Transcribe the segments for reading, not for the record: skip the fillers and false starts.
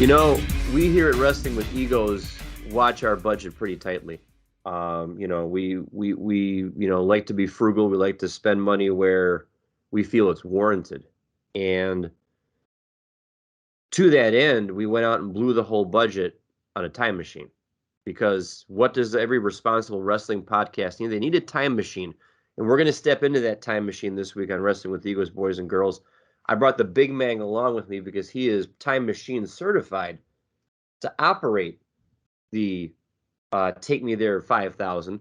You know, we here at Wrestling with Egos watch our budget pretty tightly. We like to be frugal. We like to spend money where we feel it's warranted. And to that end, we went out and blew the whole budget on a time machine. Because what does every responsible wrestling podcast need? They need a time machine. And we're going to step into that time machine this week on Wrestling with Egos, boys and girls. I brought the big man along with me because he is time machine certified to operate the Take Me There 5000.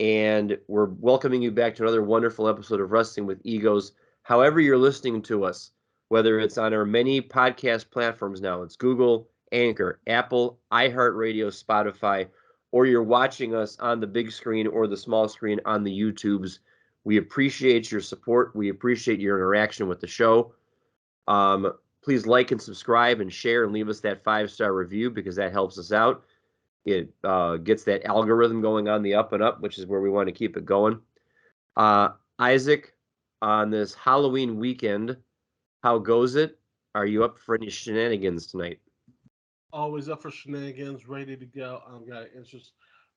And we're welcoming you back to another wonderful episode of Wrestling with Egos. However, you're listening to us, whether it's on our many podcast platforms now, it's Google, Anchor, Apple, iHeartRadio, Spotify, or you're watching us on the big screen or the small screen on the YouTubes. We appreciate your support. We appreciate your interaction with the show. Please like and subscribe and share and leave us that 5-star review because that helps us out. It gets that algorithm going on the up and up, which is where we want to keep it going. Isaac, on this Halloween weekend, how goes it? Are you up for any shenanigans tonight? Always up for shenanigans, ready to go.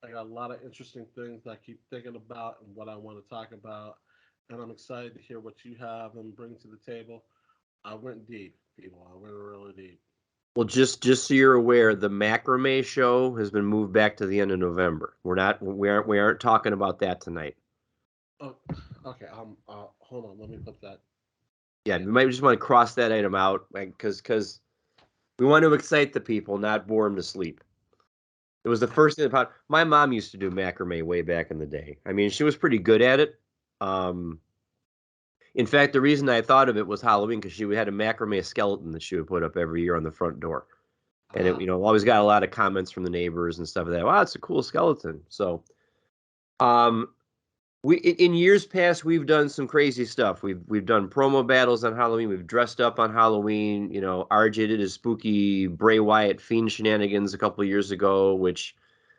I got a lot of interesting things that I keep thinking about and what I want to talk about, and I'm excited to hear what you have and bring to the table. I went deep, people. I went really deep. Well, just so you're aware, the macrame show has been moved back to the end of November. We aren't talking about that tonight. Oh, okay. Hold on. Let me put that. Yeah, Yeah. we might just want to cross that item out because we want to excite the people, not bore them to sleep. It was the first thing that popped. My mom used to do macrame way back in the day. I mean, she was pretty good at it. Um, in fact, the reason I thought of it was Halloween because she had a macrame skeleton that she would put up every year on the front door, and it, Ah, always got a lot of comments from the neighbors and stuff like that. Wow, it's a cool skeleton. So, um, we in years past we've done some crazy stuff. We've done promo battles on Halloween. We've dressed up on Halloween. RJ did his spooky Bray Wyatt Fiend shenanigans a couple of years ago, which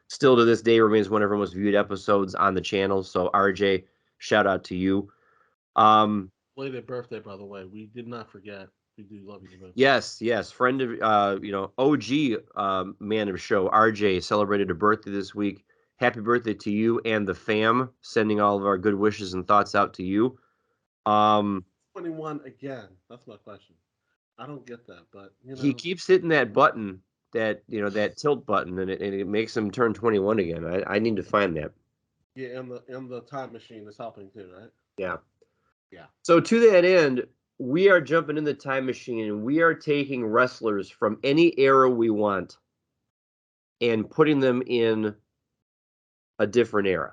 still to this day remains one of our most viewed episodes on the channel. So RJ, shout out to you. Um, belated birthday, by the way. We did not forget. We do love you, man. yes, friend of OG man of show RJ celebrated a birthday this week. Happy birthday to you and the fam. Sending all of our good wishes and thoughts out to you. Um, 21 again. That's my question. I don't get that, but he keeps hitting that button, that tilt button, and it makes him turn 21 again. I need to find that. yeah, and the time machine is helping too, right? Yeah. Yeah. So to that end, we are jumping in the time machine and we are taking wrestlers from any era we want and putting them in a different era.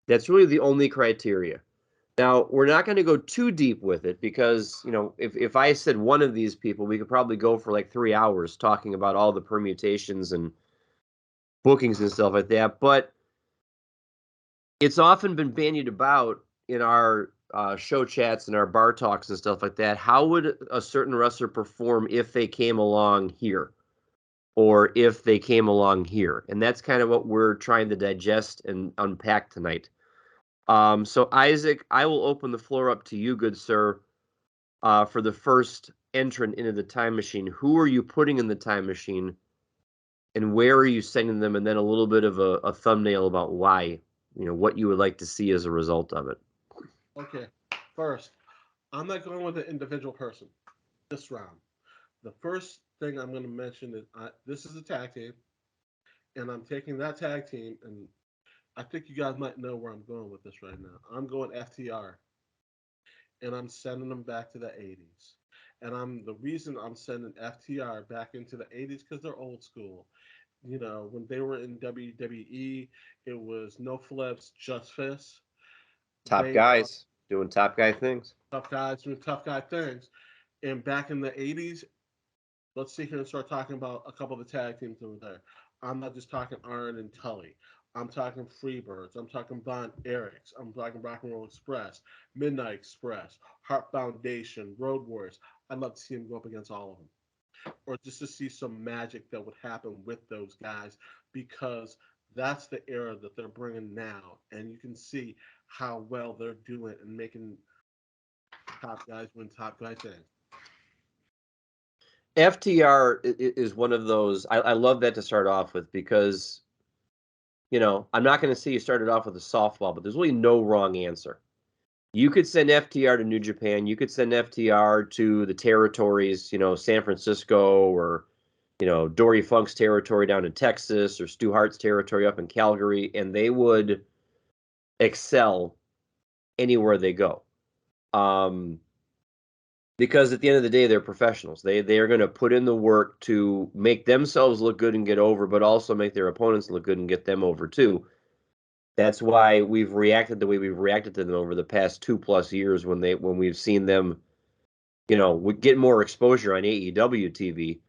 That's really the only criteria. Now, we're not going to go too deep with it because, if I said one of these people, we could probably go for like 3 hours talking about all the permutations and bookings and stuff like that. But it's often been bandied about in our show chats and our bar talks and stuff like that. How would a certain wrestler perform if they came along here or if they came along here? And that's kind of what we're trying to digest and unpack tonight. So, Isaac, I will open the floor up to you, good sir, for the first entrant into the time machine. Who are you putting in the time machine and where are you sending them? And then a little bit of a thumbnail about why, what you would like to see as a result of it. Okay. First, I'm not going with an individual person this round. The first thing I'm going to mention is this is a tag team, and I'm taking that tag team, and I think you guys might know where I'm going with this right now. I'm going FTR, and I'm sending them back to the 80s. And the reason I'm sending FTR back into the 80s because they're old school. When they were in WWE, it was no flips, just fists. Top They are guys doing top guy things. tough guys doing tough guy things. And back in the 80s, let's sit here and start talking about a couple of the tag teams that were there. I'm not just talking Arn and Tully. I'm talking Freebirds. I'm talking Von Erichs. I'm talking Rock and Roll Express, Midnight Express, Heart Foundation, Road Warriors. I'd love to see them go up against all of them, or just to see some magic that would happen with those guys, because that's the era that they're bringing now, and you can see how well they're doing and making top guys win top guy things. FTR is one of those. I love that to start off with because, I'm not going to say you started off with a softball, but there's really no wrong answer. You could send FTR to New Japan. You could send FTR to the territories, San Francisco or, Dory Funk's territory down in Texas or Stu Hart's territory up in Calgary, and they would excel anywhere they go. Because at the end of the day, they're professionals. They are going to put in the work to make themselves look good and get over, but also make their opponents look good and get them over too. That's why we've reacted the way we've reacted to them over the past 2+ years when we've seen them, get more exposure on AEW TV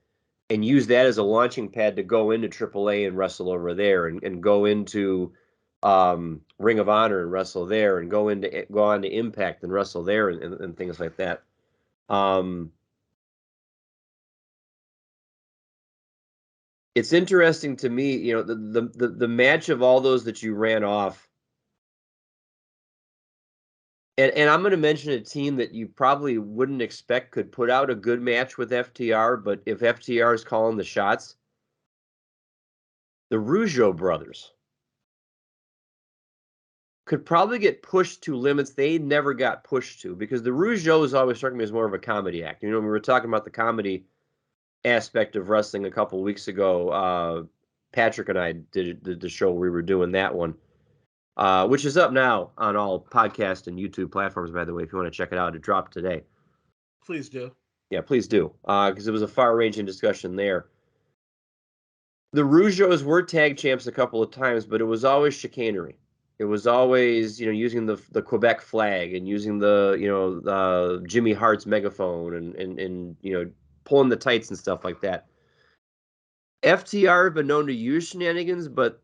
and use that as a launching pad to go into AAA and wrestle over there and go into Ring of Honor and wrestle there and go on to Impact and wrestle there and things like that. It's interesting to me, the match of all those that you ran off. And I'm going to mention a team that you probably wouldn't expect could put out a good match with FTR, but if FTR is calling the shots, the Rougeau brothers could probably get pushed to limits they never got pushed to, because the Rougeaus always struck me as more of a comedy act. We were talking about the comedy aspect of wrestling a couple weeks ago. Patrick and I did the show where we were doing that one. Which is up now on all podcast and YouTube platforms, by the way, if you want to check it out. It dropped today. Please do. Yeah, please do, because it was a far-ranging discussion there. The Rougeaus were tag champs a couple of times, but it was always chicanery. It was always, using the Quebec flag and using the Jimmy Hart's megaphone and pulling the tights and stuff like that. FTR have been known to use shenanigans, but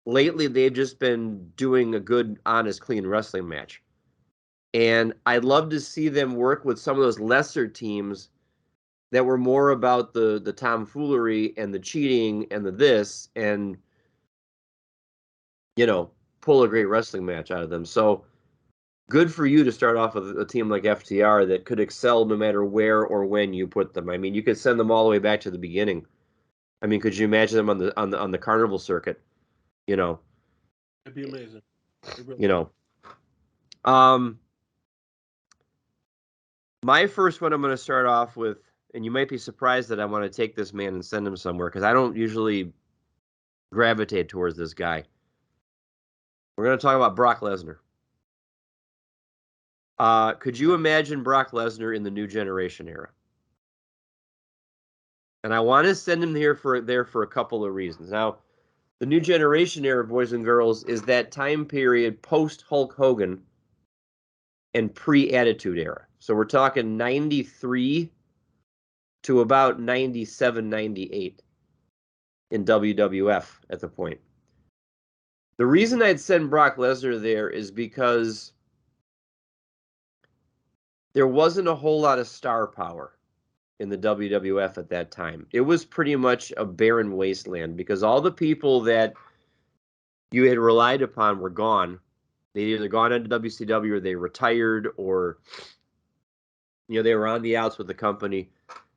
lately they've just been doing a good, honest, clean wrestling match. And I'd love to see them work with some of those lesser teams that were more about the tomfoolery and the cheating and the this and, pull a great wrestling match out of them. So good for you to start off with a team like FTR that could excel no matter where or when you put them. I mean, you could send them all the way back to the beginning. I mean, could you imagine them on the carnival circuit? It'd be amazing. My first one I'm going to start off with, and you might be surprised that I want to take this man and send him somewhere because I don't usually gravitate towards this guy. We're going to talk about Brock Lesnar. Could you imagine Brock Lesnar in the New Generation era? And I want to send him there for a couple of reasons. Now, the New Generation era, boys and girls, is that time period post Hulk Hogan and pre-Attitude Era. So we're talking 93 to about 97, 98 in WWF at the point. The reason I'd send Brock Lesnar there is because there wasn't a whole lot of star power in the WWF at that time. It was pretty much a barren wasteland because all the people that you had relied upon were gone. They'd either gone into WCW or they retired or they were on the outs with the company.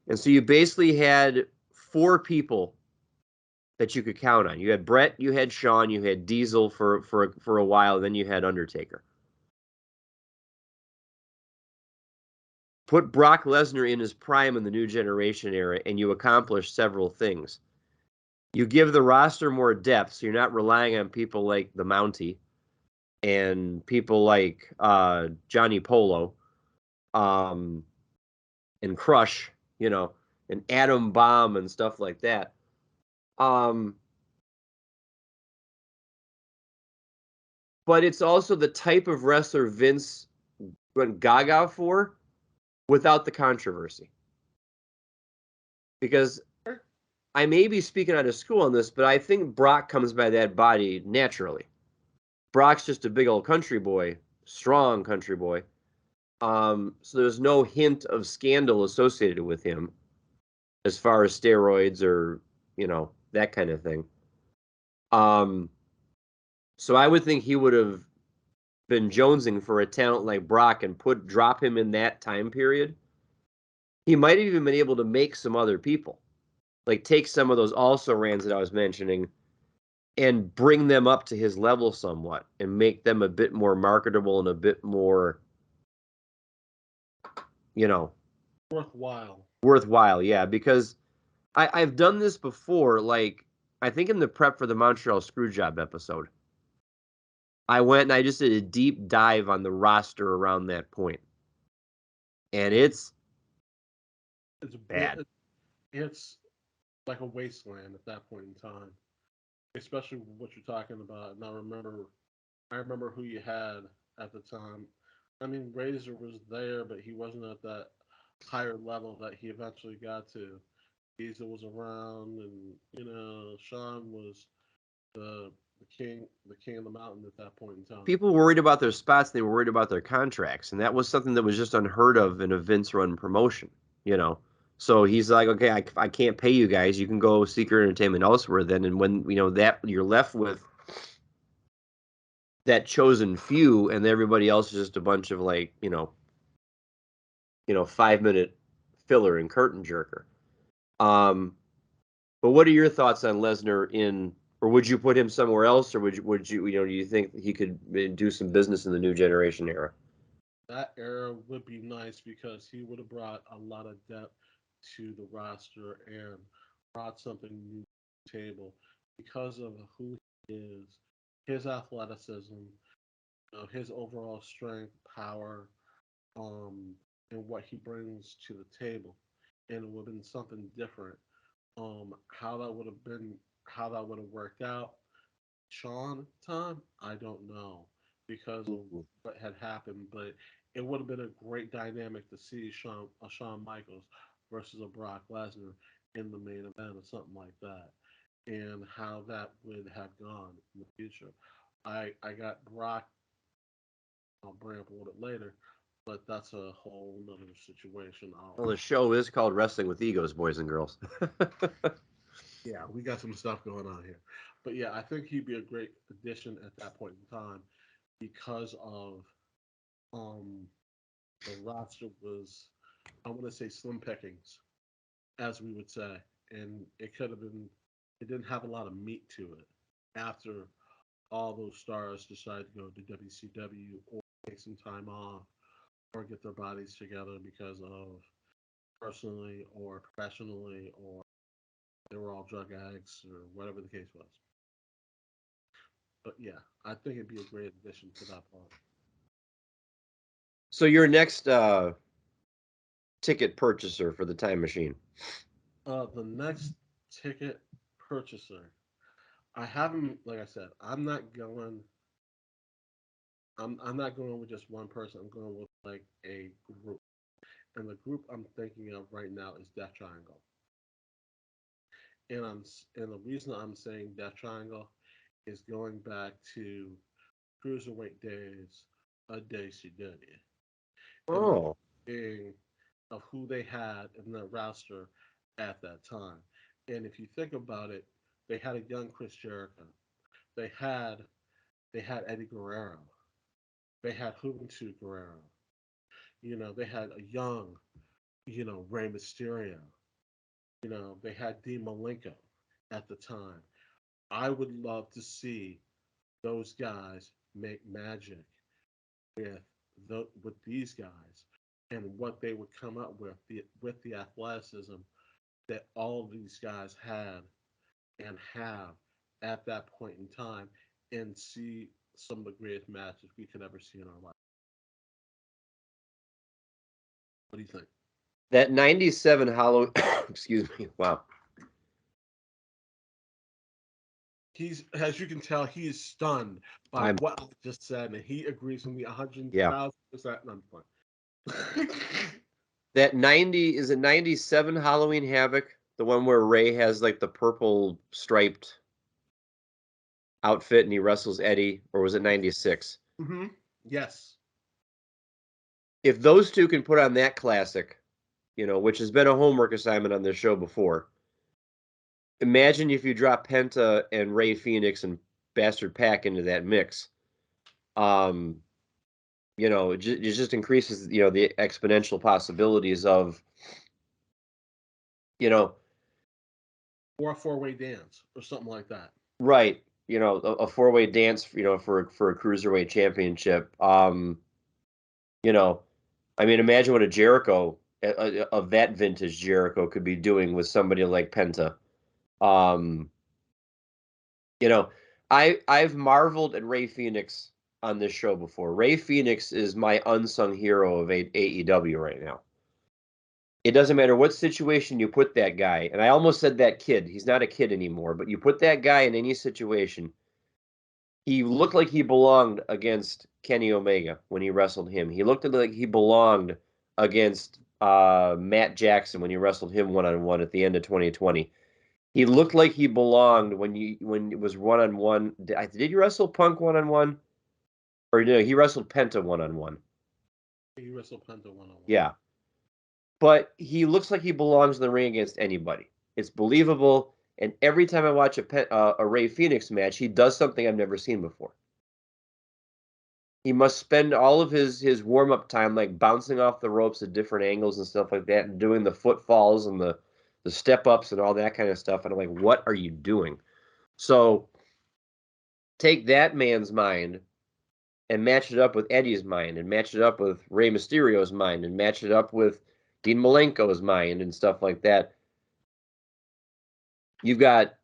And so you basically had 4 people that you could count on. You had Brett, you had Shawn, you had Diesel for a while, then you had Undertaker. Put Brock Lesnar in his prime in the New Generation era, and you accomplish several things. You give the roster more depth, so you're not relying on people like the Mountie and people like Johnny Polo and Crush, and Atom Bomb and stuff like that. But it's also the type of wrestler Vince went gaga for without the controversy. Because I may be speaking out of school on this, but I think Brock comes by that body naturally. Brock's just a big old country boy, strong country boy. So there's no hint of scandal associated with him as far as steroids or, that kind of thing. So I would think he would have been jonesing for a talent like Brock and drop him in that time period He might have even been able to make some other people. Like take some of those also-rans that I was mentioning and bring them up to his level somewhat and make them a bit more marketable and a bit more, worthwhile. Yeah, because I've done this before. Like, I think in the prep for the Montreal Screwjob episode, I went and I just did a deep dive on the roster around that point. And it's bad. It's like a wasteland at that point in time, especially what you're talking about. And I remember who you had at the time. I mean, Razor was there, but he wasn't at that higher level that he eventually got to. Diesel was around, and Shawn was the king of the mountain at that point in time. People were worried about their spots. They were worried about their contracts. And that was something that was just unheard of in a Vince-run promotion, So he's like, okay, I can't pay you guys. You can go seek your entertainment elsewhere then. And when, that you're left with that chosen few and everybody else is just a bunch of 5-minute filler and curtain jerker. But what are your thoughts on Lesnar or would you put him somewhere else, or would you, do you think he could do some business in the new generation era? That era would be nice because he would have brought a lot of depth to the roster and brought something new to the table because of who he is, his athleticism, his overall strength, power, and what he brings to the table. And it would have been something different. How that would have been, how that would have worked out, Shawn time, I don't know because of what had happened, but it would have been a great dynamic to see Shawn Michaels versus a Brock Lesnar in the main event or something like that, and how that would have gone in the future. I got Brock. I'll bring up a little bit later, but that's a whole nother situation. Well, the show is called Wrestling with Egos, boys and girls. Yeah, we got some stuff going on here. But yeah, I think he'd be a great addition at that point in time because of um the roster was, I want to say, slim pickings, as we would say. And it could have been, it didn't have a lot of meat to it after all those stars decided to go to WCW or take some time off or get their bodies together because of personally or professionally, or they were all drug addicts or whatever the case was. But yeah, I think it'd be a great addition to that part. So your next ticket purchaser for the Time Machine? The next ticket purchaser, I haven't, like I said, I'm not going with just one person. I'm going with like a group. And the group I'm thinking of right now is Death Triangle. And the reason I'm saying Death Triangle is going back to cruiserweight days of WCW. And the Oh, being of who they had in the roster at that time. And if you think about it, they had a young Chris Jericho. They had Eddie Guerrero. They had Juventud Guerrero. They had a young, Rey Mysterio. They had Dean Malenko at the time. I would love to see those guys make magic with with these guys and what they would come up with the athleticism that all of these guys had and have at that point in time, and see some of the greatest matches we could ever see in our life. What do you think? that 97 Halloween, excuse me, wow. He's, as you can tell, he is stunned by what I just said, and he agrees with me 100,000%. And I'm fine. That 90, is it 97 Halloween Havoc? The one where Ray has like the purple striped outfit and he wrestles Eddie, or was it 96? Mm-hmm. Yes. If those two can put on that classic, which has been a homework assignment on this show before, imagine if you drop Penta and Ray Phoenix and Bastard Pac into that mix. It just increases, the exponential possibilities of you know, or a four-way dance or something like that. right, a four-way dance, for a cruiserweight championship. You know, I mean, imagine what a Jericho of that vintage Jericho could be doing with somebody like Penta. Um, you know, I've marveled at Ray Phoenix on this show before. Ray Phoenix is my unsung hero of AEW right now. It doesn't matter what situation you put that guy, and I almost said that kid. He's not a kid anymore, but you put that guy in any situation, he looked like he belonged against Kenny Omega when he wrestled him. He looked like he belonged against Matt Jackson when he wrestled him one-on-one at the end of 2020. He looked like he belonged when it was one-on-one. Did you wrestle Punk one-on-one? Or no, he wrestled Penta one-on-one. He wrestled Penta one-on-one. Yeah. But he looks like he belongs in the ring against anybody. It's believable. And every time I watch a Ray Phoenix match, he does something I've never seen before. He must spend all of his warm-up time like bouncing off the ropes at different angles and stuff like that, and doing the footfalls and the step-ups and all that kind of stuff. And I'm like, what are you doing? So take that man's mind and match it up with Eddie's mind, and match it up with Rey Mysterio's mind, and match it up with Dean Malenko's mind and stuff like that. You've got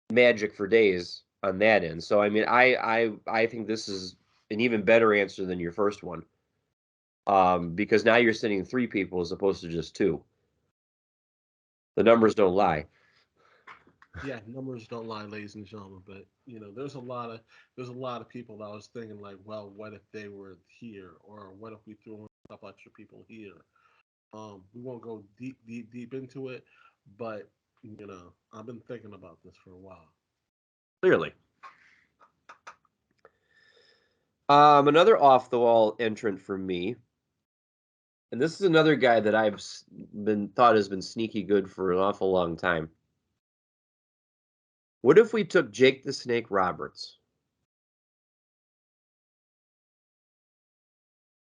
magic for days on that end. So I mean, I think this is an even better answer than your first one, because now you're sending 3 people as opposed to just 2. The numbers don't lie. Yeah, numbers don't lie, ladies and gentlemen. But there's a lot of people that I was thinking like, well, what if they were here, or what if we threw in a couple extra people here? We won't go deep into it, but I've been thinking about this for a while. Clearly. Another off the wall entrant for me, and this is another guy that I've thought has been sneaky good for an awful long time. What if we took Jake the Snake Roberts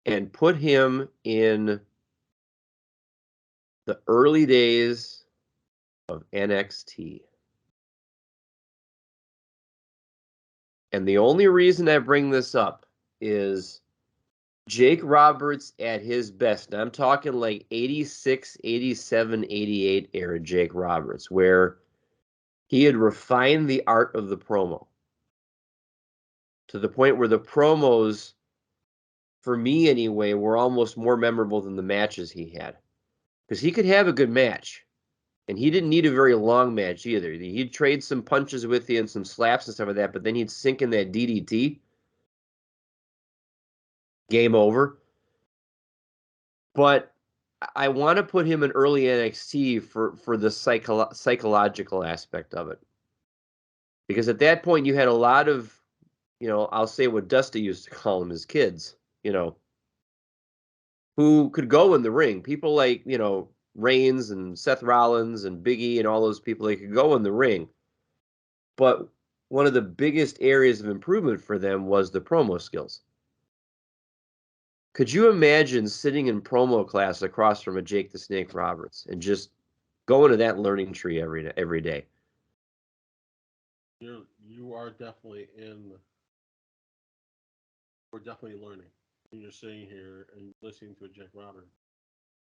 and put him in the early days of NXT? And the only reason I bring this up is Jake Roberts at his best. And I'm talking like 86, 87, 88 era Jake Roberts, where he had refined the art of the promo to the point where the promos, for me anyway, were almost more memorable than the matches he had. Because he could have a good match, and he didn't need a very long match either. He'd trade some punches with you and some slaps and stuff like that, but then he'd sink in that DDT. Game over. But I want to put him in early NXT for the psychological aspect of it. Because at that point, you had a lot of, I'll say what Dusty used to call them his kids, who could go in the ring. People like, Reigns and Seth Rollins and Big E and all those people, they could go in the ring. But one of the biggest areas of improvement for them was the promo skills. Could you imagine sitting in promo class across from a Jake the Snake Roberts and just going to that learning tree every day? You are definitely in. We're definitely learning. You're sitting here and listening to a Jake Roberts,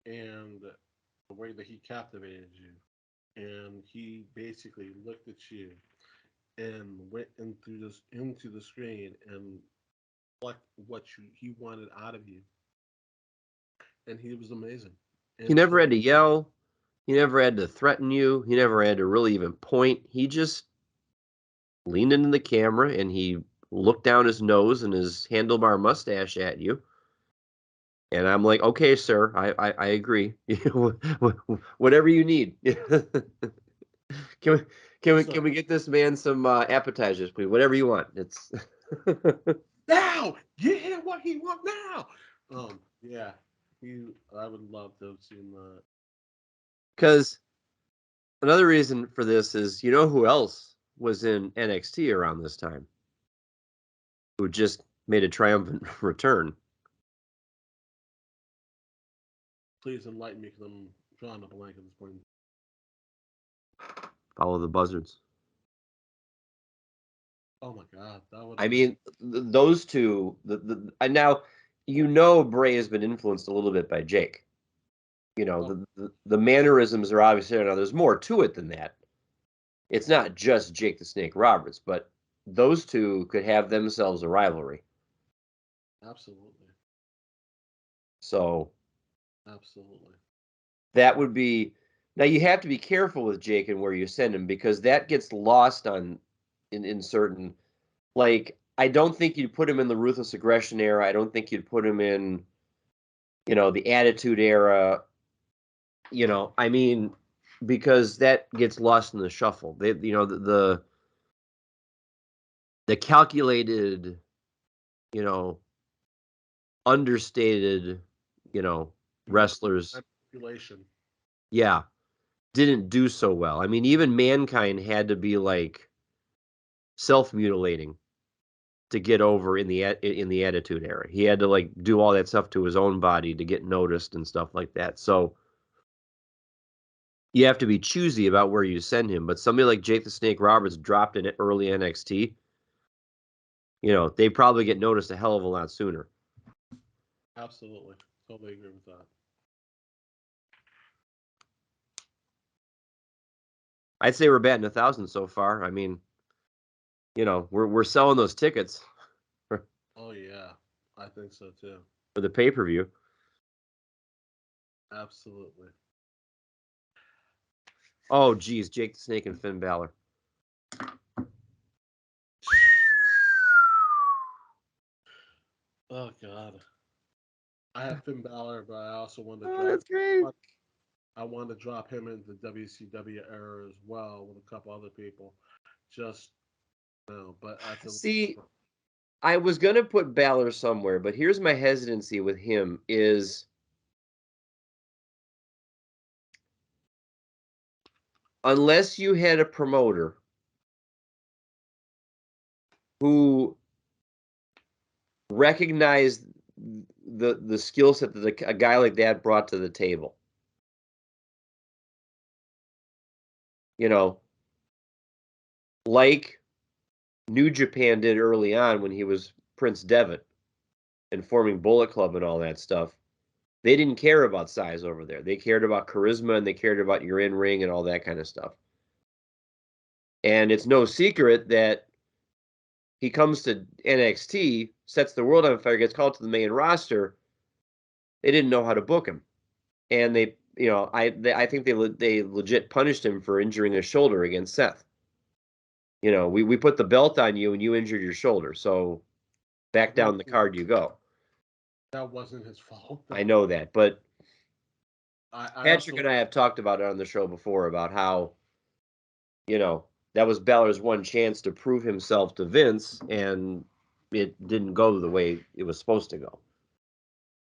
and the way that he captivated you, and he basically looked at you and went into the screen and what he wanted out of you, and he was amazing. He And never had so to yell. He never had to threaten you. He never had to really even point. He just leaned into the camera and he looked down his nose and his handlebar mustache at you. And I'm like, okay, sir, I agree. Whatever you need. Can we can we get this man some appetizers, please? Whatever you want. It's now get him what he want now. Yeah, I would love to have seen that. because another reason for this is, who else was in NXT around this time who just made a triumphant return? Please enlighten me because I'm drawing a blank at this point. Follow the Buzzards. Oh my God, that would. I mean, those two. And now, Bray has been influenced a little bit by Jake. The mannerisms are obviously there. Now, there's more to it than that. It's not just Jake the Snake Roberts, but those two could have themselves a rivalry. Absolutely. So, absolutely. That would be. Now, you have to be careful with Jake and where you send him, because that gets lost in certain. Like, I don't think you'd put him in the Ruthless Aggression era. I don't think you'd put him in, the Attitude era. I mean, because that gets lost in the shuffle. The calculated, understated, wrestlers. Manipulation. Yeah, didn't do so well. I mean, even Mankind had to be like self-mutilating to get over in the Attitude era. He had to like do all that stuff to his own body to get noticed and stuff like that. So you have to be choosy about where you send him. But somebody like Jake the Snake Roberts dropped in early NXT, they probably get noticed a hell of a lot sooner. Absolutely. Totally agree with that. I'd say we're batting 1,000 so far. I mean, we're selling those tickets. Oh yeah, I think so too. For the pay-per-view. Absolutely. Oh, geez, Jake the Snake and Finn Balor. Oh God. I have Finn Balor, but I also wanted to drop. That's great. I wanted to drop him into the WCW era as well with a couple other people. Just but see, I was gonna put Balor somewhere, but here's my hesitancy with him is unless you had a promoter who recognized the skill set that a guy like that brought to the table. Like New Japan did early on when he was Prince Devitt and forming Bullet Club and all that stuff. They didn't care about size over there. They cared about charisma and they cared about your in-ring and all that kind of stuff. And it's no secret that he comes to NXT, sets the world on fire, gets called to the main roster. They didn't know how to book him. And they, I think they legit punished him for injuring his shoulder against Seth. We put the belt on you and you injured your shoulder. So back down the card you go. That wasn't his fault, though. I know that, but Patrick and I have talked about it on the show before about how, that was Balor's one chance to prove himself to Vince, and it didn't go the way it was supposed to go.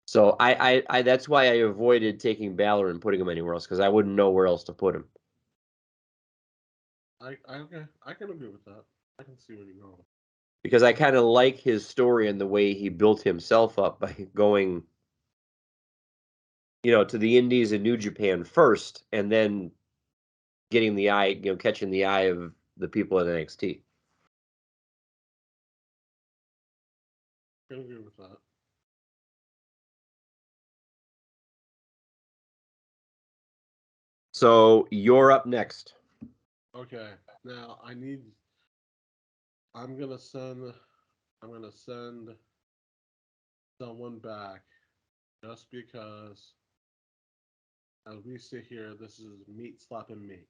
So I that's why I avoided taking Balor and putting him anywhere else, because I wouldn't know where else to put him. I can agree with that. I can see where you're going. Because I kind of like his story and the way he built himself up by going, to the Indies and New Japan first, and then getting the eye, catching the eye of the people at NXT. I can agree with that. So you're up next. Okay. Now I'm gonna send someone back just because as we sit here, this is meat slapping meat.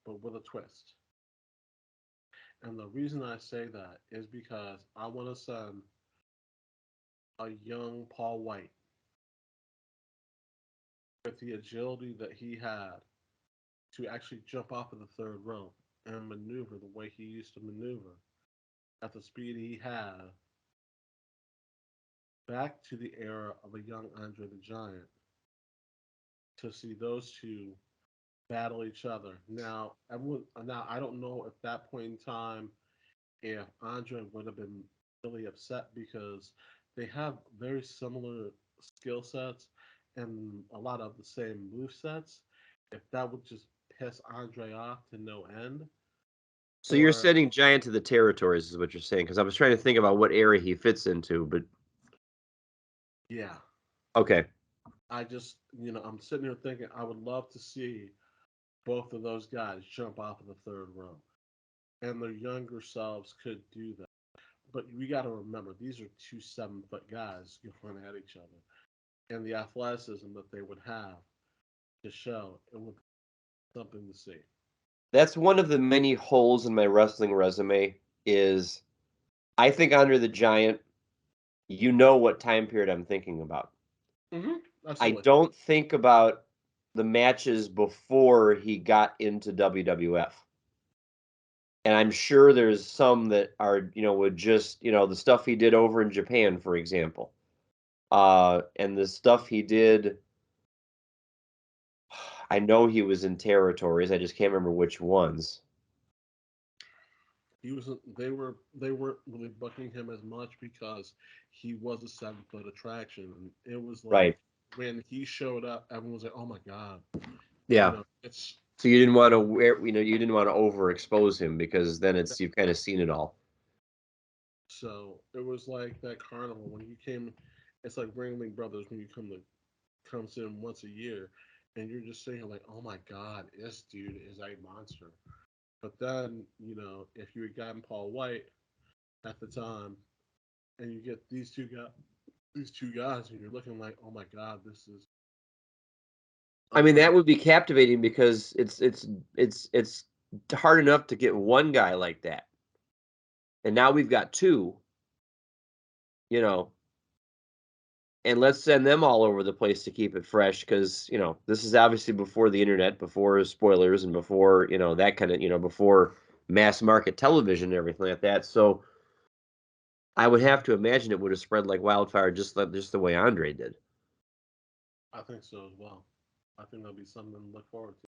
But with a twist. And the reason I say that is because I want to send a young Paul White with the agility that he had to actually jump off of the third rope and maneuver the way he used to maneuver at the speed he had back to the era of a young Andre the Giant to see those two battle each other. Now, I don't know at that point in time if Andre would have been really upset because they have very similar skill sets and a lot of the same move sets. If that would just piss Andre off to no end. So you're Or sending Giant to the territories, is what you're saying? Because I was trying to think about what area he fits into, but yeah, okay. I just I'm sitting here thinking I would love to see both of those guys jump off of the third row, and their younger selves could do that. But we got to remember these are two 7-foot guys going at each other, and the athleticism that they would have to show it would be something to see. That's one of the many holes in my wrestling resume is I think Andre the Giant, you know what time period I'm thinking about. Mm-hmm. I Absolutely. don't think about the matches before he got into WWF. And I'm sure there's some that are, would just, the stuff he did over in Japan, for example. And the stuff he did, I know he was in territories. I just can't remember which ones. He was. They weren't really booking him as much because he was a 7-foot attraction, and it was like Right. when he showed up, everyone was like, "Oh my god!" Yeah. It's So you didn't want to you didn't want to overexpose him because then you've kind of seen it all. so it was like that carnival when you came. It's like Ringling Brothers when you comes in once a year, and you're just saying like, "Oh my god, this dude is a monster." But then if you had gotten Paul White at the time, and you get these two guys, and you're looking like, "Oh my god, this is I mean, that unprecedented." would be captivating because it's hard enough to get one guy like that. And now we've got two, you know, and let's send them all over the place to keep it fresh because, this is obviously before the internet, before spoilers, and before, that kind of, before mass market television and everything like that. So I would have to imagine it would have spread like wildfire just the way Andre did. I think so as well. I think that'll be something to look forward to.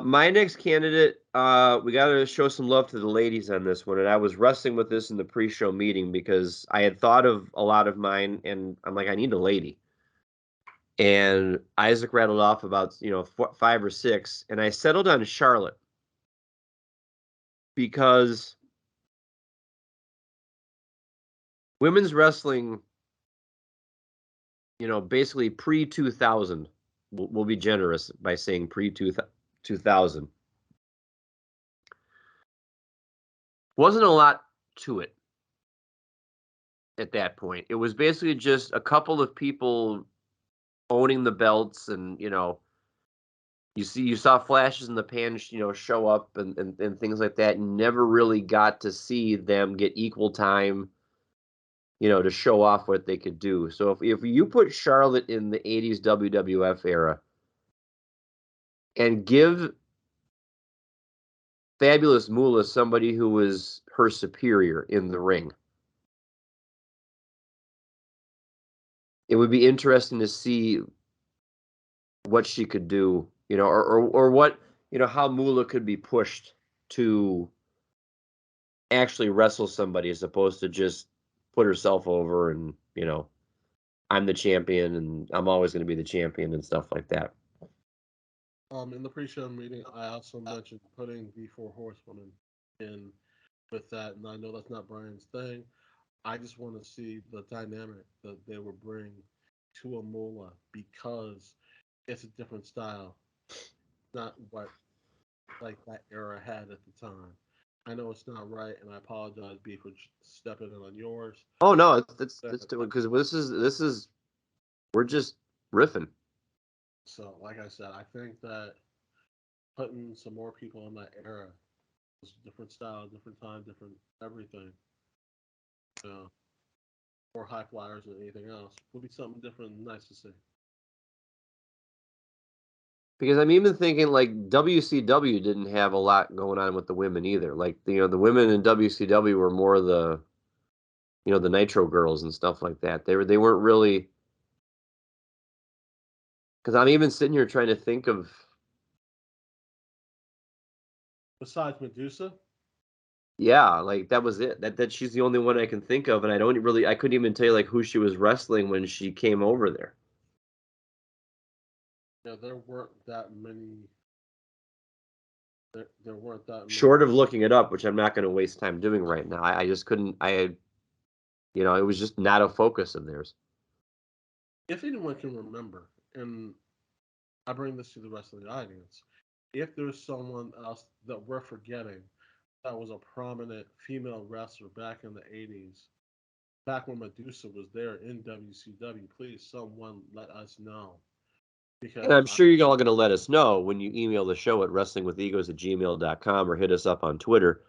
My next candidate, we got to show some love to the ladies on this one. And I was wrestling with this in the pre-show meeting because I had thought of a lot of mine, and I'm like, I need a lady. And Isaac rattled off about, 5 or 6, and I settled on Charlotte because women's wrestling, basically pre-2000, we'll be generous by saying pre-2000, wasn't a lot to it at that point. It was basically just a couple of people owning the belts, and you saw flashes in the pan, show up and things like that. You never really got to see them get equal time, to show off what they could do. So if you put Charlotte in the 80s WWF era and give Fabulous Moolah somebody who was her superior in the ring, it would be interesting to see what she could do, or what, how Moolah could be pushed to actually wrestle somebody as opposed to just put herself over and, I'm the champion and I'm always going to be the champion and stuff like that. In the pre-show meeting, I also mentioned putting the Four Horsewomen in with that, and I know that's not Brian's thing. I just want to see the dynamic that they would bring to a Mola because it's a different style, not what like that era had at the time. I know it's not right, and I apologize, B, for stepping in on yours. Oh no, it's But, because this is we're just riffing. so, like I said, I think that putting some more people in that era, different style, different time, different everything, uh, more high flyers than anything else, would be something different and nice to see. Because I'm even thinking like WCW didn't have a lot going on with the women either. Like the women in WCW were more the Nitro girls and stuff like that. They weren't really, because I'm even sitting here trying to think of. Besides Medusa, Yeah, like that was it. That she's the only one I can think of, and I couldn't even tell you like who she was wrestling when she came over there. Yeah, there weren't that many. There weren't that many. Short of looking it up, which I'm not going to waste time doing right now. I just couldn't. I had, it was just not a focus of theirs. If anyone can remember, and I bring this to the rest of the audience, if there's someone else that we're forgetting that was a prominent female wrestler back in the 80s, back when Medusa was there in WCW, please someone let us know. And I'm sure you're all going to let us know when you email the show at wrestlingwithegos@gmail.com or hit us up on Twitter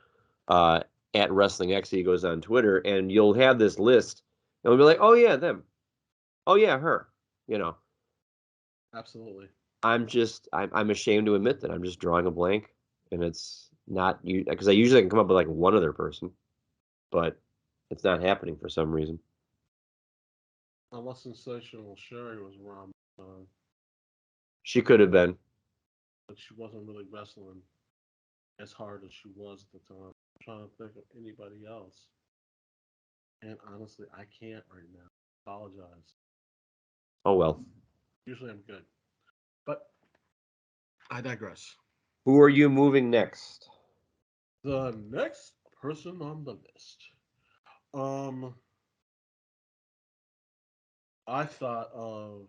at WrestlingXegos on Twitter, and you'll have this list, and we'll be like, oh, yeah, them. Oh, yeah, her. Absolutely. I'm ashamed to admit that I'm just drawing a blank, and it's not you because I usually can come up with like one other person, but it's not happening for some reason. Unless Sensational Sherry was around, She could have been. but she wasn't really wrestling as hard as she was at the time. I'm trying to think of anybody else. And honestly, I can't right now. Apologize. Oh, well. Usually I'm good. But I digress. Who are you moving next? The next person on the list. Um, I thought of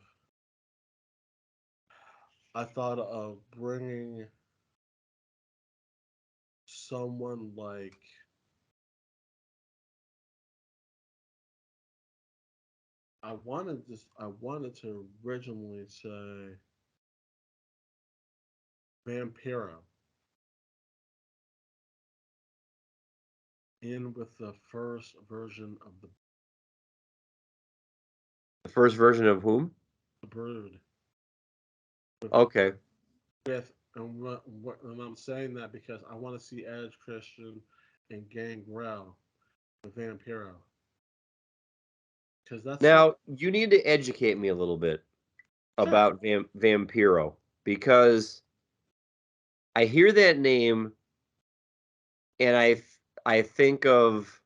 bringing someone like I wanted to originally say Vampiro in with the first version of The first version of whom? the Brood. Okay. And I'm saying that because I want to see Edge, Christian, and Gangrel with Vampiro. Because Now, you need to educate me a little bit about Vampiro, because I hear that name and I think of,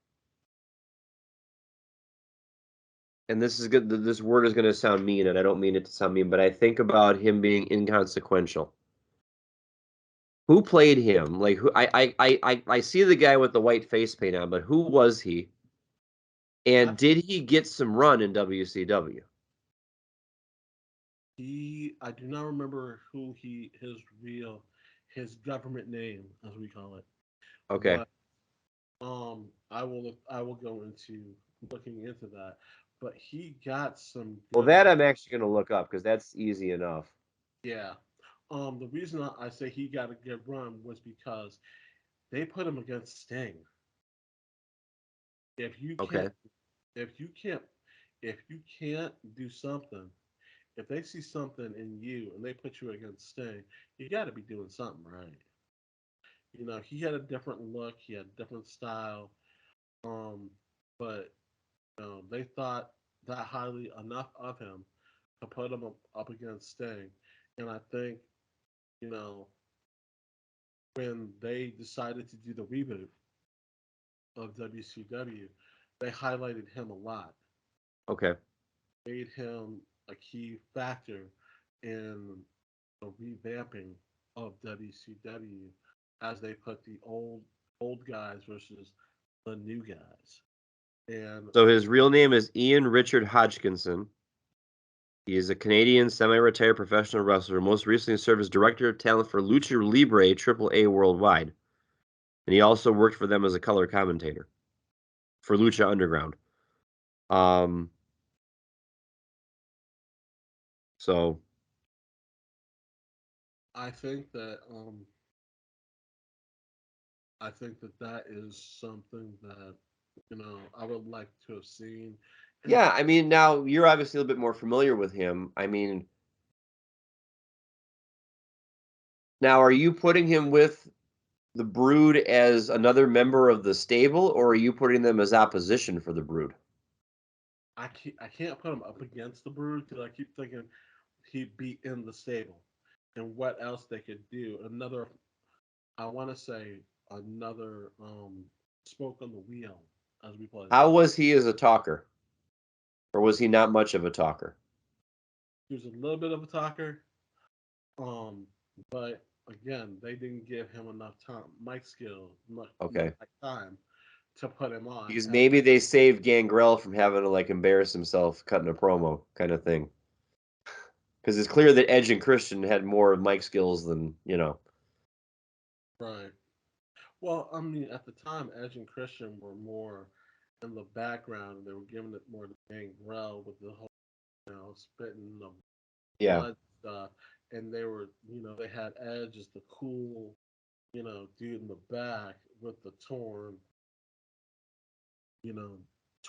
and this is good. This word is going to sound mean, and I don't mean it to sound mean, but I think about him being inconsequential. Who played him? Like, who? I see the guy with the white face paint on, but who was he? And did he get some run in WCW? I do not remember his government name, as we call it. Okay. But I will go into looking into that. But he got some Well, good that run. I'm actually going to look up because that's easy enough. Yeah. The reason I say he got a good run was because they put him against Sting. If you Okay. can't, if you can't, if you can't do something, if they see something in you and they put you against Sting, you got to be doing something right. He had a different look, he had a different style, but they thought that highly enough of him to put him up against Sting, and I think you know when they decided to do the reboot of WCW, they highlighted him a lot, Okay. made him a key factor in the revamping of WCW as they put the old guys versus the new guys. And So his real name is Ian Richard Hodgkinson. He is a Canadian semi-retired professional wrestler. Most recently served as director of talent for Lucha Libre AAA Worldwide. And he also worked for them as a color commentator for Lucha Underground. So I think that that is something that I would like to have seen. yeah, I mean, now you're obviously a little bit more familiar with him. I mean, now are you putting him with the Brood as another member of the stable, or are you putting them as opposition for the Brood? I can't put him up against the Brood because I keep thinking he'd be in the stable, and what else they could do. I want to say another spoke on the wheel, as we play. How was he as a talker? Or was he not much of a talker? He was a little bit of a talker, But again, they didn't give him enough time, mic skill, enough Okay. mic time to put him on. Because And maybe they saved Gangrel from having to like embarrass himself cutting a promo kind of thing. Because it's clear that Edge and Christian had more mic skills than, you know. right. Well, I mean, at the time, Edge and Christian were more in the background, and they were giving it more to Gangrel with the whole, spitting the Yeah. blood stuff. And they were, they had Edge as the cool, dude in the back with the you know,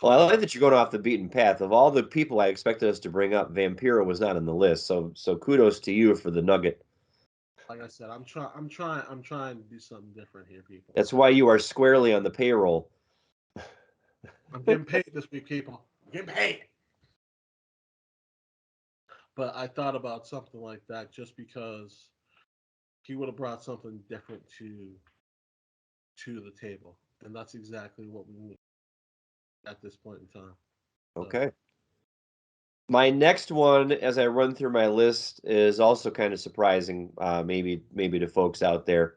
Well, I torn. like that you're going off the beaten path. Of all the people I expected us to bring up, Vampiro was not on the list. So kudos to you for the nugget. Like I said, I'm trying to do something different here, people. That's why you are squarely on the payroll. I'm getting paid this week, people. I'm getting paid. But I thought about something like that just because he would have brought something different to the table, and that's exactly what we need at this point in time. So, Okay. My next one, as I run through my list, is also kind of surprising, maybe to folks out there.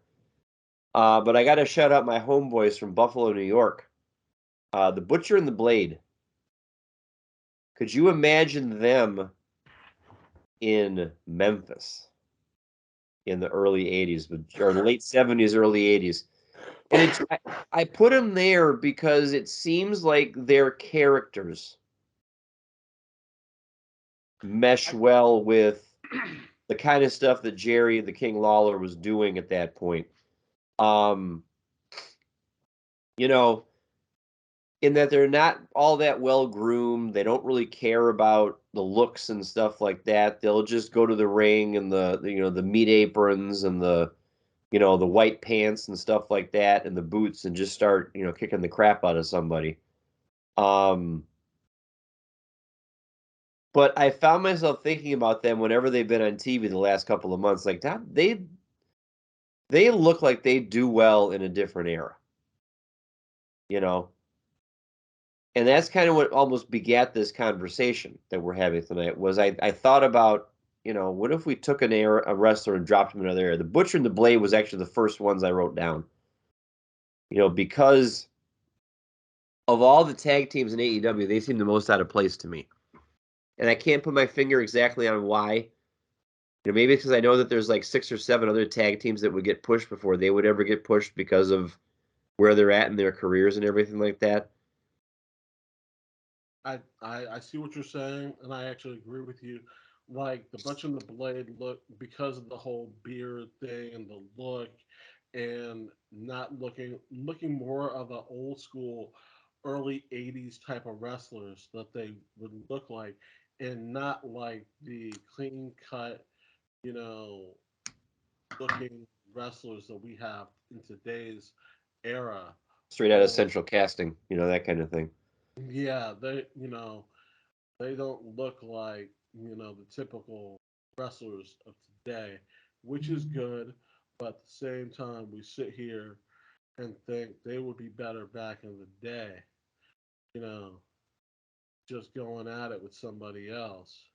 But I got to shout out my homeboys from Buffalo, New York, the Butcher and the Blade. Could you imagine them in Memphis in the early '80s, or late '70s, early '80s? And I put them there because it seems like their characters mesh well with the kind of stuff that Jerry the King Lawler was doing at that point. Um, you know, in that they're not all that well groomed. They don't really care about the looks and stuff like that. They'll just go to the ring and the meat aprons and the white pants and stuff like that and the boots and just start, kicking the crap out of somebody. Um, but I found myself thinking about them whenever they've been on TV the last couple of months. Like that, they look like they do well in a different era, you know. And that's kind of what almost begat this conversation that we're having tonight. Was I thought about, what if we took a wrestler and dropped him in another era? The Butcher and the Blade was actually the first ones I wrote down. Because of all the tag teams in AEW, they seem the most out of place to me. And I can't put my finger exactly on why. Maybe it's because I know that there's like 6 or 7 other tag teams that would get pushed before they would ever get pushed because of where they're at in their careers and everything like that. I see what you're saying, and I actually agree with you. Like the Butch and the Blade look, because of the whole beard thing and the look, and not looking more of an old school, early '80s type of wrestlers that they would look like, and not like the clean cut, you know, looking wrestlers that we have in today's era. Straight out of Or Central Casting, that kind of thing. yeah, they don't look like the typical wrestlers of today, which is good. But at the same time, we sit here and think they would be better back in the day. You know, just going at it with somebody else.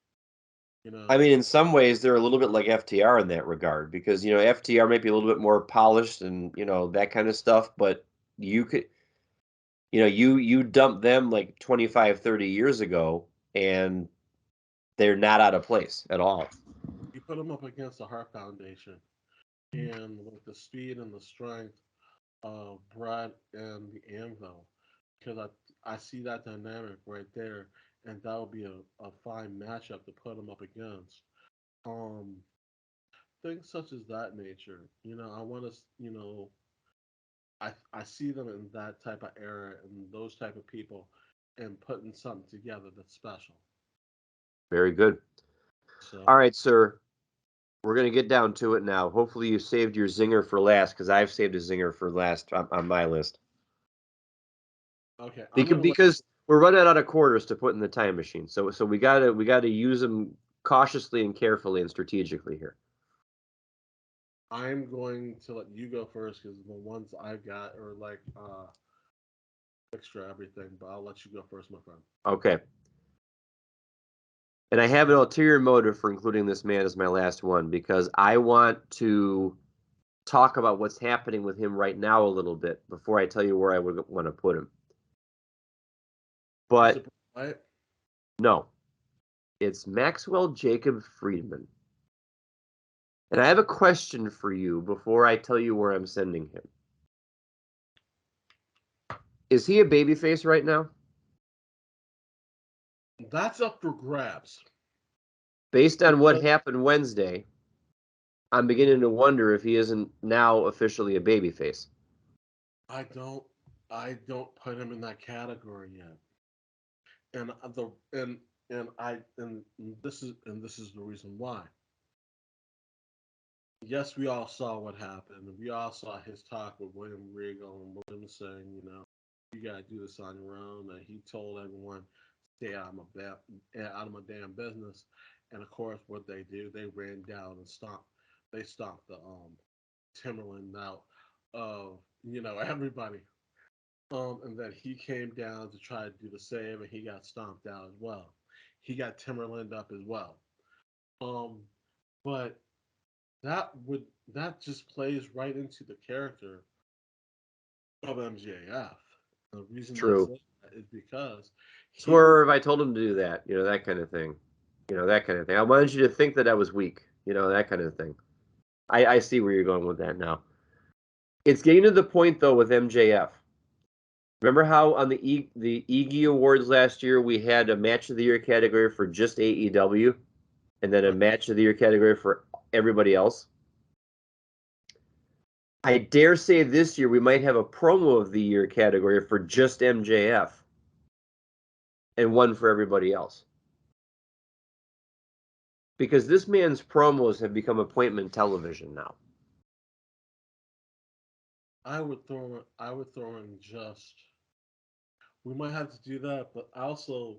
You I know, mean, in some ways, they're a little bit like FTR in that regard because, FTR might be a little bit more polished and, that kind of stuff, but you could, you dump them like 25, 30 years ago and they're not out of place at all. you put them up against the Heart Foundation, and with the speed and the strength of Brad and the Anvil, because I see that dynamic right there, and that would be a fine matchup to put them up against. Um, Things such as that nature. I want to. I see them in that type of era and those type of people, and putting something together that's special. Very good. So All right, sir. We're going to get down to it now. Hopefully, you saved your zinger for last because I've saved a zinger for last on my list. okay, I'm Because, gonna let. because we're running out of quarters to put in the time machine. So we gotta use them cautiously and carefully and strategically here. I'm going to let you go first because the ones I've got are like extra everything. But I'll let you go first, my friend. Okay. And I have an ulterior motive for including this man as my last one because I want to talk about what's happening with him right now a little bit before I tell you where I would want to put him. But right? no, it's Maxwell Jacob Friedman. And I have a question for you before I tell you where I'm sending him. Is he a babyface right now? That's up for grabs. Based on what happened Wednesday, I'm beginning to wonder if he isn't now officially a babyface. I don't put him in that category yet. And this is the reason why. Yes, we all saw what happened. We all saw his talk with William Regal and William saying, you gotta do this on your own. And he told everyone, stay out of my damn business. And of course, what they do, they ran down and stomped. They stomped the Timberland out of everybody. And then he came down to try to do the same, and he got stomped out as well. He got Timberland up as well. But that just plays right into the character of MJF. The reason I say that is because Swerve, I told him to do that, that kind of thing. That kind of thing. I wanted you to think that I was weak, that kind of thing. I see where you're going with that now. It's getting to the point, though, with MJF. Remember how on the Iggy Awards last year, we had a Match of the Year category for just AEW, and then a Match of the Year category for everybody else? I dare say this year we might have a Promo of the Year category for just MJF, and one for everybody else. Because this man's promos have become appointment television now. I would throw in just. We might have to do that, but also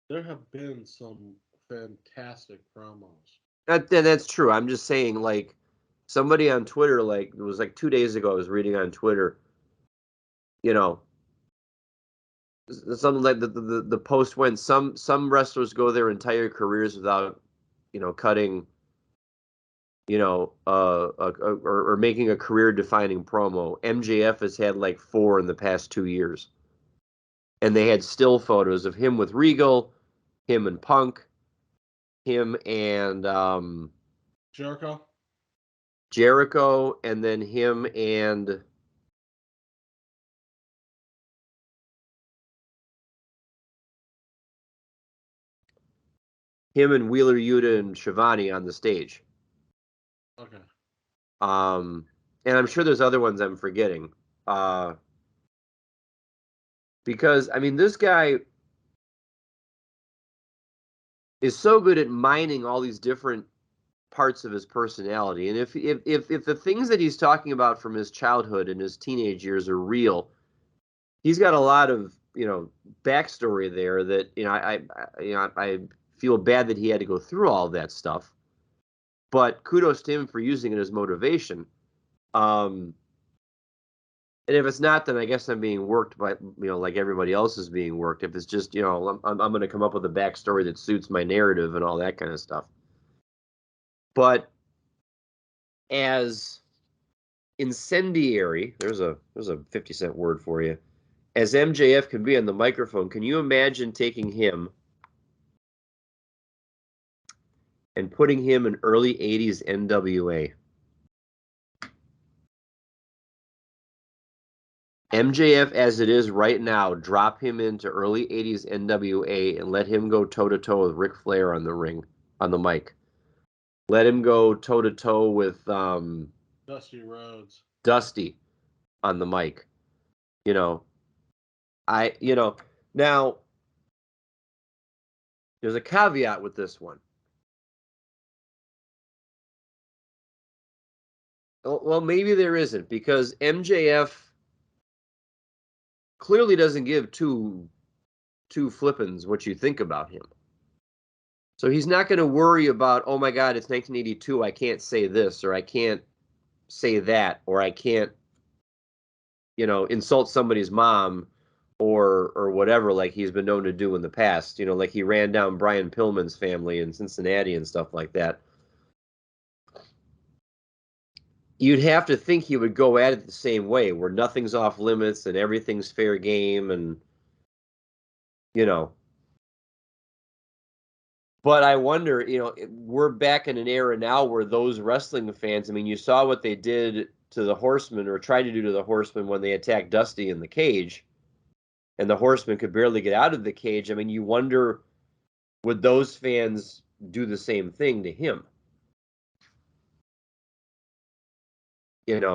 there have been some fantastic promos. That's true. I'm just saying, like, somebody on Twitter, like, it was like 2 days ago, I was reading on Twitter, something like the post went, some wrestlers go their entire careers without, cutting, or making a career defining promo. MJF has had like 4 in the past 2 years. And they had still photos of him with Regal, him and Punk, him and Jericho, and then him and Wheeler Yuta and Shivani on the stage. Okay. And I'm sure there's other ones I'm forgetting. Because, I mean, this guy is so good at mining all these different parts of his personality. And if the things that he's talking about from his childhood and his teenage years are real, he's got a lot of, backstory there that, I feel bad that he had to go through all that stuff. But kudos to him for using it as motivation. And if it's not, then I guess I'm being worked by, like everybody else is being worked. If it's just, I'm going to come up with a backstory that suits my narrative and all that kind of stuff. But as incendiary, there's a 50-cent word for you, as MJF can be on the microphone, can you imagine taking him and putting him in early 80s NWA? MJF as it is right now, drop him into early 80s NWA and let him go toe-to-toe with Ric Flair on the ring, on the mic. Let him go toe-to-toe with Dusty Rhodes. Dusty on the mic. Now, there's a caveat with this one. Well, maybe there isn't, because MJF clearly doesn't give two flippins what you think about him. So he's not going to worry about, oh my God, it's 1982, I can't say this, or I can't say that, or I can't, insult somebody's mom, or whatever, like he's been known to do in the past. Like he ran down Brian Pillman's family in Cincinnati and stuff like that. You'd have to think he would go at it the same way, where nothing's off limits and everything's fair game, and you know. But I wonder, we're back in an era now where those wrestling fans, I mean, you saw what they did to the Horsemen or tried to do to the Horsemen when they attacked Dusty in the cage, and the Horsemen could barely get out of the cage. I mean, you wonder, would those fans do the same thing to him?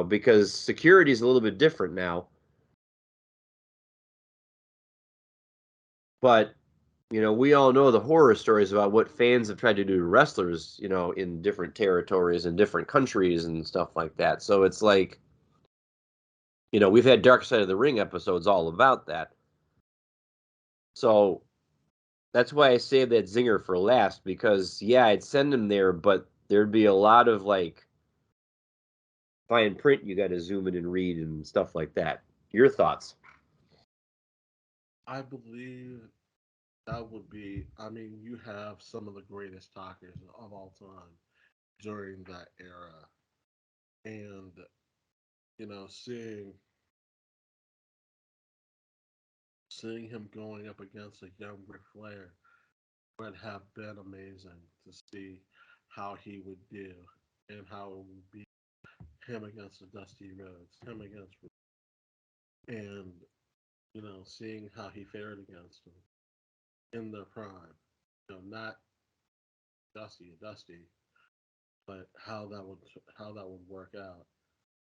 Because security is a little bit different now. But, we all know the horror stories about what fans have tried to do to wrestlers, in different territories and different countries and stuff like that. So it's like, we've had Dark Side of the Ring episodes all about that. So that's why I saved that zinger for last, because, yeah, I'd send him there, but there'd be a lot of, like, fine print you got to zoom in and read and stuff like that. Your thoughts? I believe that would be. I mean, you have some of the greatest talkers of all time during that era, and seeing him going up against a young Ric Flair would have been amazing to see how he would do and how it would be him against the Dusty Rhodes, him against, and seeing how he fared against him in their prime. Not Dusty, but how that would work out,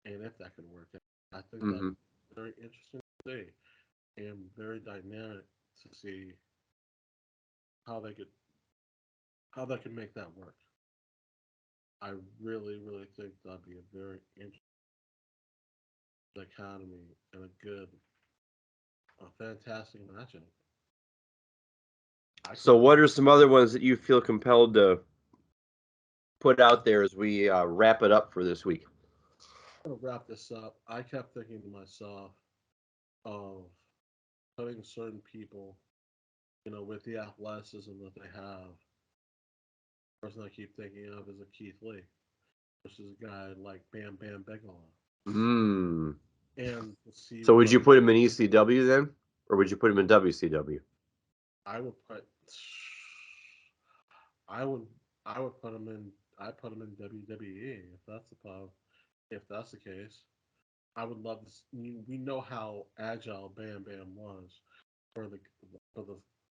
and if that could work out. I think that'd Mm-hmm. be very interesting to see and very dynamic to see how they could how they could make that work. I really, really think that'd be a very interesting economy and a fantastic matchup. I So, can't what are some other ones that you feel compelled to put out there as we wrap it up for this week? wrap this up. I kept thinking to myself of putting certain people, with the athleticism that they have. The person I keep thinking of is a Keith Lee versus a guy like Bam Bam Bigelow. Hmm. And to see So, would what you put him in ECW then, or would you put him in WCW? I would put, I would, I would put him in. I put him in WWE if that's the problem. If that's the case, I would love to. We know how agile Bam Bam was for the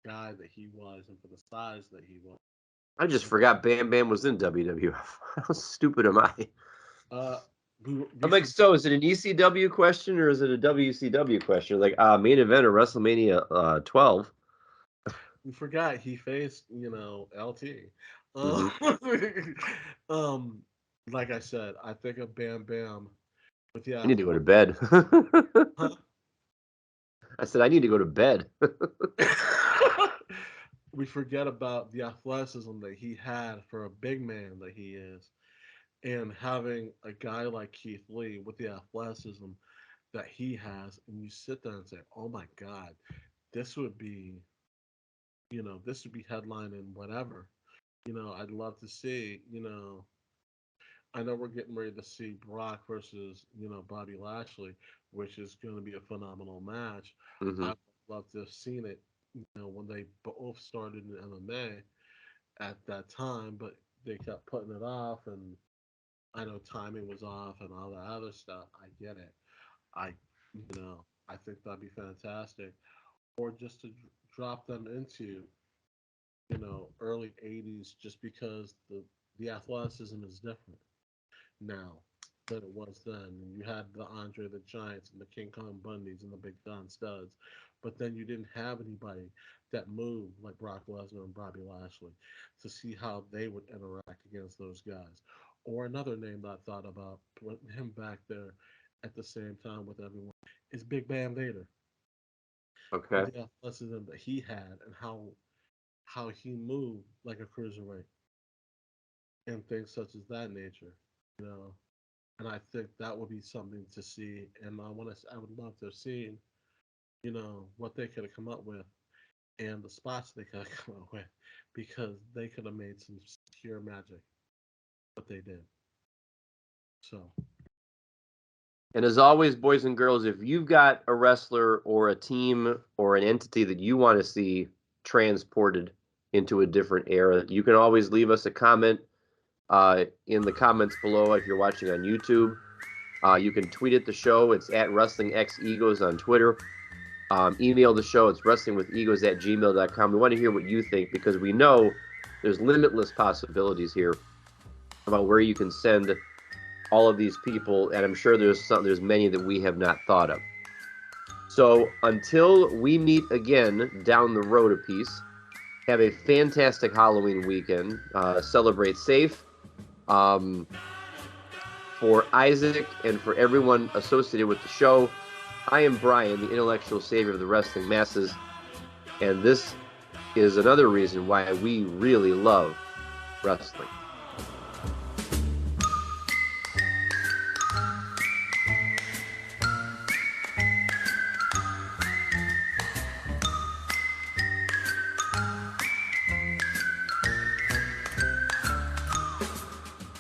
guy that he was and for the size that he was. I just forgot Bam Bam was in WWF. How stupid am I? Uh, we I'm like, so is it an ECW question or is it a WCW question? Like, main event of WrestleMania 12. we forgot he faced LT. Mm-hmm. Um, um, like I said, I think of Bam Bam with the I need to go to athletic. bed. Huh? I said I need to go to bed. We forget about the athleticism that he had for a big man that he is, and having a guy like Keith Lee with the athleticism that he has, and you sit there and say, "Oh my God, this would be, this would be headlining whatever." I'd love to see. I know we're getting ready to see Brock versus Bobby Lashley, which is going to be a phenomenal match. Hmm. I'd love to have seen it, when they both started in MMA at that time, but they kept putting it off, and I know timing was off and all that other stuff. I get it. I, I think that'd be fantastic, or just to drop them into early '80s, just because the athleticism is different now than it was then. You had the Andre the Giants and the King Kong Bundys and the Big John Studs, but then you didn't have anybody that moved like Brock Lesnar and Bobby Lashley to see how they would interact against those guys. Or another name that I thought about putting him back there at the same time with everyone is Big Bam Vader Okay. with the athleticism that he had and how he moved like a cruiserweight and things such as that nature. You know, and I think that would be something to see. And I would love to have seen what they could have come up with and the spots they could have come up with because they could have made some pure magic, but they did. So, And as always, boys and girls, if you've got a wrestler or a team or an entity that you want to see transported into a different era, you can always leave us a comment in the comments below if you're watching on YouTube. You can tweet at the show. It's at WrestlingXEgos on Twitter. Email the show. It's wrestlingwithegos@gmail.com. We want to hear what you think because we know there's limitless possibilities here about where you can send all of these people, and I'm sure there's many that we have not thought of. So until we meet again down the road a piece, have a fantastic Halloween weekend. Celebrate safe. For Isaac and for everyone associated with the show, I am Brian, the intellectual savior of the wrestling masses, and this is another reason why we really love wrestling.